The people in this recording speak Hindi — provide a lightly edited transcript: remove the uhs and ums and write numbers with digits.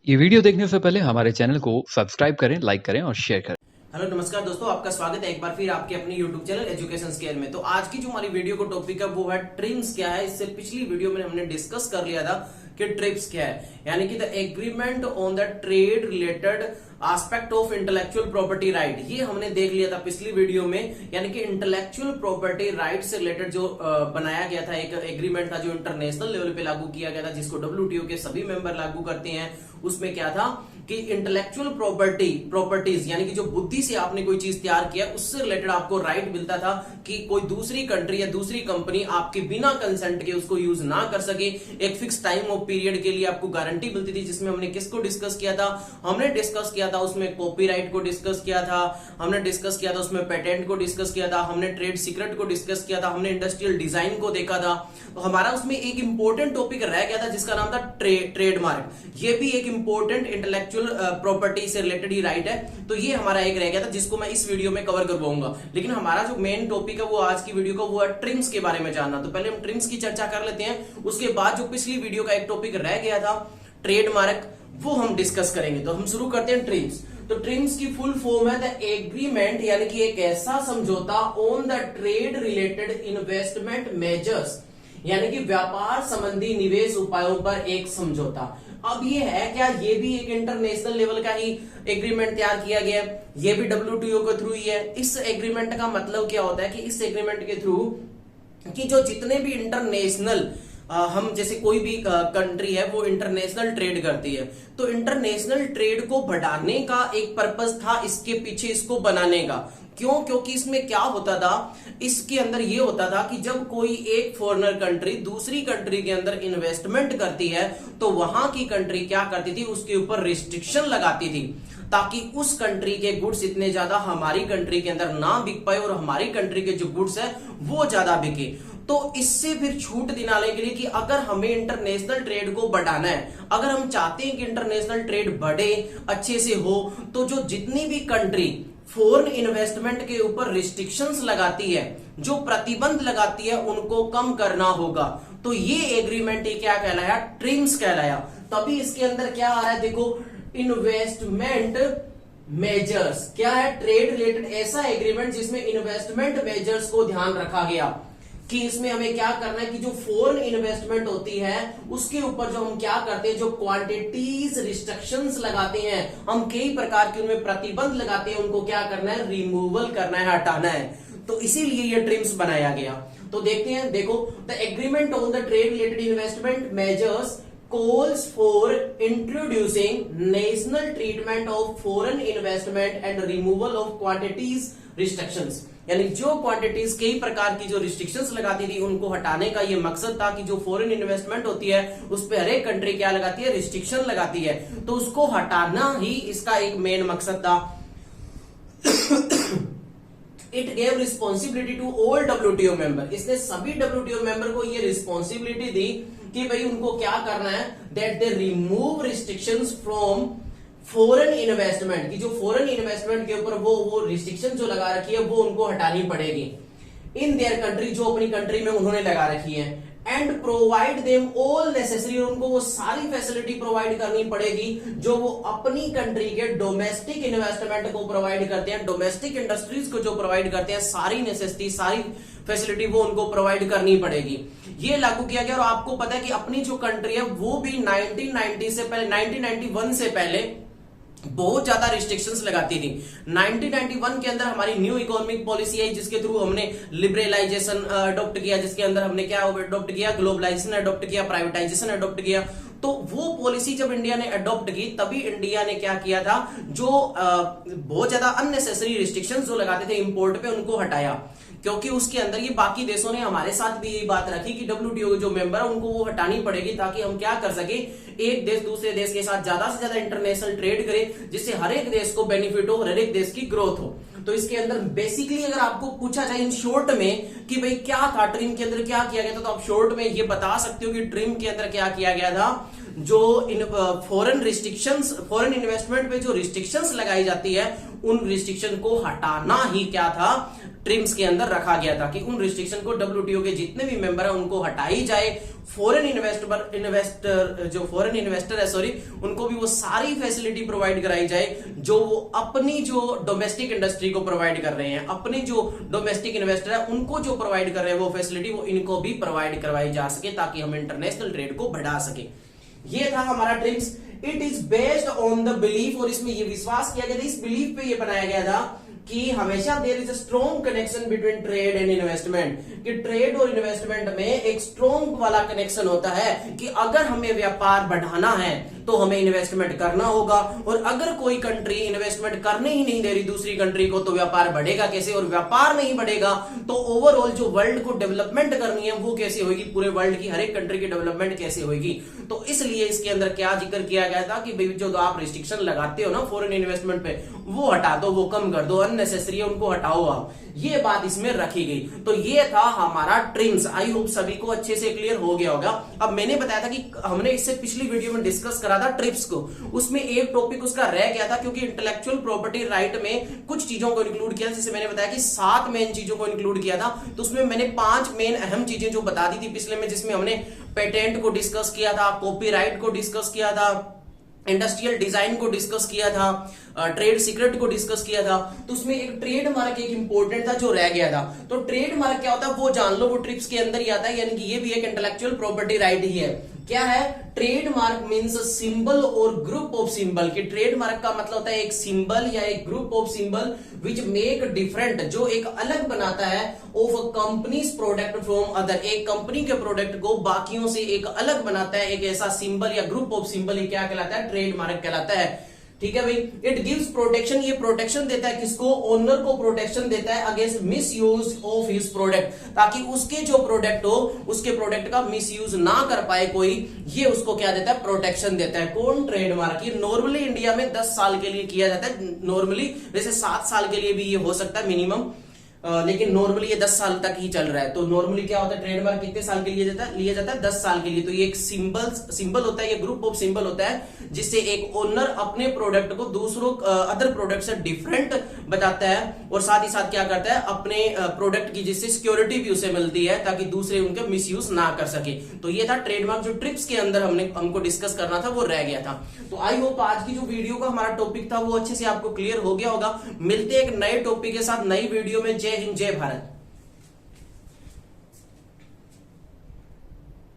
ये वीडियो देखने से पहले हमारे चैनल को सब्सक्राइब करें, लाइक करें और शेयर करें। हेलो नमस्कार दोस्तों, आपका स्वागत है एक बार फिर आपके अपने यूट्यूब चैनल एजुकेशन स्केल में। तो आज की जो हमारी वीडियो को टॉपिक है वो है ट्रिम्स क्या है। इससे पिछली वीडियो में हमने डिस्कस कर लिया था कि ट्रिप्स क्या है, यानी कि the agreement on the trade related aspect of intellectual property right. ये हमने देख लिया था पिछली वीडियो में, यानी कि इंटेलेक्चुअल प्रॉपर्टी राइट से रिलेटेड जो बनाया गया था, एक एग्रीमेंट था जो इंटरनेशनल लेवल पे लागू किया गया था, जिसको WTO के सभी मेंबर लागू करते हैं। उसमें क्या था कि इंटेलेक्चुअल प्रॉपर्टीज यानी कि जो बुद्धि से आपने कोई चीज तैयार किया उससे रिलेटेड आपको राइट मिलता था कि कोई दूसरी कंट्री या दूसरी कंपनी आपके बिना कंसेंट के उसको यूज ना कर सके। एक फिक्स टाइम ऑफ पीरियड के लिए आपको गारंटी मिलती थी, जिसमें हमने किसको डिस्कस किया था? हमने डिस्कस किया था उसमें कॉपीराइट को डिस्कस किया था, हमने डिस्कस किया था उसमें पेटेंट को डिस्कस किया था, हमने ट्रेड सीक्रेट को डिस्कस किया था, हमने इंडस्ट्रियल डिजाइन को देखा था। तो हमारा उसमें एक इंपॉर्टेंट टॉपिक रह गया था जिसका नाम था ट्रेडमार्क। ये भी एक इंपॉर्टेंट इंटेलेक्चुअल प्रॉपर्टी से रिलेटेड ही राइट है। तो ये हमारा एक रह गया था जिसको मैं इस वीडियो में कवर करवाऊंगा। लेकिन हमारा जो मेन टॉपिक है वो आज की वीडियो का वो है ट्रिम्स के बारे में जानना। तो पहले हम ट्रिम्स की चर्चा कर लेते हैं, उसके बाद जो पिछली वीडियो का एक टॉपिक रह गया था ट्रेडमार्क वो हम डिस्कस करेंगे। तो हम शुरू करते हैं ट्रिम्स। तो ट्रिम्स की फुल फॉर्म है द एग्रीमेंट, यानी कि एक ऐसा समझौता on the trade related investment measures, यानी कि व्यापार संबंधी निवेश उपायों पर एक समझौता। अब ये है क्या? ये भी एक इंटरनेशनल लेवल का ही एग्रीमेंट तैयार किया गया है, ये भी WTO के थ्रू ही है। इस एग्रीमेंट का मतलब क्या होता है कि इस एग्रीमेंट के थ्रू कि जो जितने भी इंटरनेशनल हम जैसे कोई भी कंट्री है वो इंटरनेशनल ट्रेड करती है, तो इंटरनेशनल ट्रेड को बढ़ाने का एक पर्पस था इसके पीछे, इसको बनाने का। क्यों? क्योंकि इसमें क्या होता था, इसके अंदर ये होता था कि जब कोई एक फॉरेनर कंट्री दूसरी कंट्री के अंदर इन्वेस्टमेंट करती है तो वहां की कंट्री क्या करती थी, उसके ऊपर रिस्ट्रिक्शन लगाती थी ताकि उस कंट्री के गुड्स इतने ज्यादा हमारी कंट्री के अंदर ना बिक पाए और हमारी कंट्री के जो गुड्स है वो ज्यादा बिके। तो इससे फिर छूट दिलाने के लिए कि अगर हमें इंटरनेशनल ट्रेड को बढ़ाना है, अगर हम चाहते हैं कि इंटरनेशनल ट्रेड बढ़े, अच्छे से हो, तो जो जितनी भी कंट्री फॉरेन इन्वेस्टमेंट के ऊपर रिस्ट्रिक्शंस लगाती है, जो प्रतिबंध लगाती है, उनको कम करना होगा। तो ये एग्रीमेंट क्या कहलाया? ट्रिम्स कहलाया। तभी इसके अंदर क्या आ रहा है, देखो, इन्वेस्टमेंट मेजर्स क्या है? ट्रेड रिलेटेड ऐसा एग्रीमेंट जिसमें इन्वेस्टमेंट मेजर्स को ध्यान रखा गया कि इसमें हमें क्या करना है कि जो फॉरेन इन्वेस्टमेंट होती है उसके ऊपर जो हम क्या करते हैं, जो क्वांटिटीज रिस्ट्रिक्शंस लगाते हैं, हम कई प्रकार के उनमें प्रतिबंध लगाते हैं, उनको क्या करना है? रिमूवल करना है, हटाना है। तो इसीलिए ये ट्रिम्स बनाया गया। तो देखते हैं, देखो, the agreement on the trade related investment measures calls for introducing national treatment of foreign investment and removal of quantities restrictions, यानी जो क्वांटिटीज कई प्रकार की जो रिस्ट्रिक्शंस लगाती थी उनको हटाने का ये मकसद था कि जो फॉरेन इन्वेस्टमेंट होती है उस पे हर एक कंट्री क्या लगाती है? रिस्ट्रिक्शन लगाती है। तो उसको हटाना ही इसका एक मेन मकसद था। It gave responsibility to all WTO member, इसने सभी WTO मेंबर को ये रिस्पॉन्सिबिलिटी दी कि भाई उनको क्या करना है, that they remove restrictions from foreign investment, की जो फॉरेन इन्वेस्टमेंट के ऊपर वो रिस्ट्रिक्शन जो लगा रखी है वो उनको हटानी पड़ेगी इन देयर कंट्री, जो अपनी कंट्री में उन्होंने लगा रखी है। And provide them all necessary, उनको वो सारी फैसिलिटी प्रोवाइड करनी पड़ेगी जो वो अपनी कंट्री के डोमेस्टिक इन्वेस्टमेंट को प्रोवाइड करते हैं, डोमेस्टिक इंडस्ट्रीज को जो प्रोवाइड करते हैं, सारी नेसेसिटी, सारी फैसिलिटी वो उनको प्रोवाइड करनी पड़ेगी। ये लागू किया गया। और आपको पता है कि अपनी जो कंट्री है वो भी 1990 से पहले, 1991 से पहले बहुत ज्यादा रिस्ट्रिक्शंस लगाती थी। 1991 के अंदर हमारी न्यू इकोनॉमिक पॉलिसी आई जिसके थ्रू हमने लिबरलाइजेशन अडॉप्ट किया, जिसके अंदर हमने क्या अडॉप्ट किया? ग्लोबलाइजेशन अडॉप्ट किया, प्राइवेटाइजेशन अडॉप्ट किया। तो वो पॉलिसी जब इंडिया ने अडॉप्ट की तभी इंडिया ने क्या किया था, जो बहुत ज्यादा अननेसेसरी रिस्ट्रिक्शंस जो लगाते थे इंपोर्ट पे, उनको हटाया। क्योंकि उसके अंदर ये बाकी देशों ने हमारे साथ भी यही बात रखी कि WTO के जो मेंबर है उनको वो हटानी पड़ेगी ताकि हम क्या कर सके, एक देश दूसरे देश के साथ ज्यादा से ज्यादा इंटरनेशनल ट्रेड करे, जिससे हर एक देश को बेनिफिट हो, हर एक देश की ग्रोथ हो। तो इसके अंदर बेसिकली अगर आपको पूछा जाए इन शॉर्ट में कि भाई क्या था ट्रिम के अंदर, क्या किया गया था, तो आप शॉर्ट में ये बता सकते हो कि ट्रिम के अंदर क्या किया गया था, जो फॉरेन रिस्ट्रिक्शंस, फॉरेन इन्वेस्टमेंट पे जो रिस्ट्रिक्शंस लगाई जाती है उन रिस्ट्रिक्शन को हटाना ही क्या था? ट्रिम्स के अंदर रखा गया था कि उन रिस्ट्रिक्शन को डब्ल्यूटीओ के जितने भी मेंबर है उनको हटाई जाए। फॉरेन इन्वेस्टर है सॉरी, उनको भी वो सारी फैसिलिटी प्रोवाइड कराई जाए जो वो अपनी जो डोमेस्टिक इंडस्ट्री को प्रोवाइड कर रहे हैं, अपनी जो डोमेस्टिक इन्वेस्टर है उनको जो प्रोवाइड कर रहे हैं वो फैसिलिटी वो इनको भी प्रोवाइड करवाई जा सके ताकि हम इंटरनेशनल ट्रेड को बढ़ा सके। ये था हमारा TRIMS. It is based on the belief, और इसमें ये विश्वास किया गया था, इस बिलीफ पे ये बनाया गया था कि हमेशा there is a strong connection between trade and investment, कि ट्रेड और इन्वेस्टमेंट में एक स्ट्रॉन्ग वाला कनेक्शन होता है कि अगर हमें व्यापार बढ़ाना है तो हमें इन्वेस्टमेंट करना होगा, और अगर कोई कंट्री इन्वेस्टमेंट करने ही नहीं दे रही दूसरी कंट्री को तो व्यापार बढ़ेगा कैसे, और व्यापार नहीं बढ़ेगा तो ओवरऑल जो वर्ल्ड को डेवलपमेंट करनी है वो कैसे होगी, पूरे वर्ल्ड की हर एक कंट्री की डेवलपमेंट कैसे होगी। तो इसलिए इसके अंदर क्या जिक्र किया गया था कि जो आप रिस्ट्रिक्शन लगाते हो ना फॉरेन इन्वेस्टमेंट पे, वो हटा दो, वो कम कर दो, अननेसेसरी है उनको हटाओ आप, ये बात इसमें रखी गई। तो ये था हमारा ट्रिम्स। आई होप सभी को अच्छे से क्लियर हो गया होगा। अब मैंने बताया था कि हमने इससे पिछली वीडियो में डिस्कस करा था ट्रिप्स को, उसमें एक टॉपिक उसका रह गया था क्योंकि इंटेलेक्चुअल प्रॉपर्टी राइट में कुछ चीजों को इंक्लूड किया, जैसे मैंने बताया कि 7 मेन चीजों को इंक्लूड किया था, तो उसमें मैंने 5 मेन अहम चीजें जो बता दी थी पिछले में, जिसमें हमने पेटेंट को डिस्कस किया था, कॉपीराइट को डिस्कस किया था, इंडस्ट्रियल डिजाइन को डिस्कस किया था, ट्रेड सीक्रेट को डिस्कस किया था। तो उसमें एक ट्रेडमार्क एक इंपॉर्टेंट था जो रह गया था। तो ट्रेडमार्क क्या होता है वो जान लो, वो ट्रिप्स के अंदर ही आता है, यानी कि ये भी एक इंटेलेक्चुअल प्रॉपर्टी राइट ही है। क्या है ट्रेडमार्क? मींस सिंबल और ग्रुप ऑफ सिंबल। कि ट्रेडमार्क का मतलब होता है एक सिंबल या एक group of symbol which make different, जो एक अलग बनाता है of a companies product from other, एक कंपनी के प्रोडक्ट को बाकियों से एक अलग बनाता है, एक ऐसा सिंबल या ग्रुप ऑफ सिंबल, ये क्या कहलाता है? ट्रेडमार्क कहलाता है। ठीक है भाई। इट गिव्स प्रोटेक्शन, ये प्रोटेक्शन देता है किसको? ओनर को प्रोटेक्शन देता है against miss use of his product, ताकि उसके जो प्रोडक्ट हो उसके प्रोडक्ट का मिस यूज ना कर पाए कोई, ये उसको क्या देता है? प्रोटेक्शन देता है। कौन? ट्रेडमार्क। ये नॉर्मली इंडिया में 10 साल के लिए किया जाता है नॉर्मली, वैसे 7 साल के लिए भी ये हो सकता है मिनिमम, लेकिन नॉर्मली ये 10 साल तक ही चल रहा है। तो नॉर्मली क्या होता है ट्रेडमार्क कितने साल के लिए लिया जाता है? 10 साल के लिए। तो ये एक सिंबल होता है, ये ग्रुप ऑफ सिंबल होता है जिससे एक ओनर अपने प्रोडक्ट को दूसरों अदर प्रोडक्ट से डिफरेंट बताता है, और साथ ही साथ क्या करता है अपने प्रोडक्ट की जिससे सिक्योरिटी भी उसे मिलती है ताकि दूसरे उनके मिसयूज ना कर सके। तो ये था ट्रेडमार्क, जो ट्रिप्स के अंदर हमको डिस्कस करना था वो रह गया था। तो आई होप आज की जो वीडियो का हमारा टॉपिक था वो अच्छे से आपको क्लियर हो गया होगा। मिलते हैं एक नए टॉपिक के साथ नई वीडियो में। जय हिंद, जय भारत।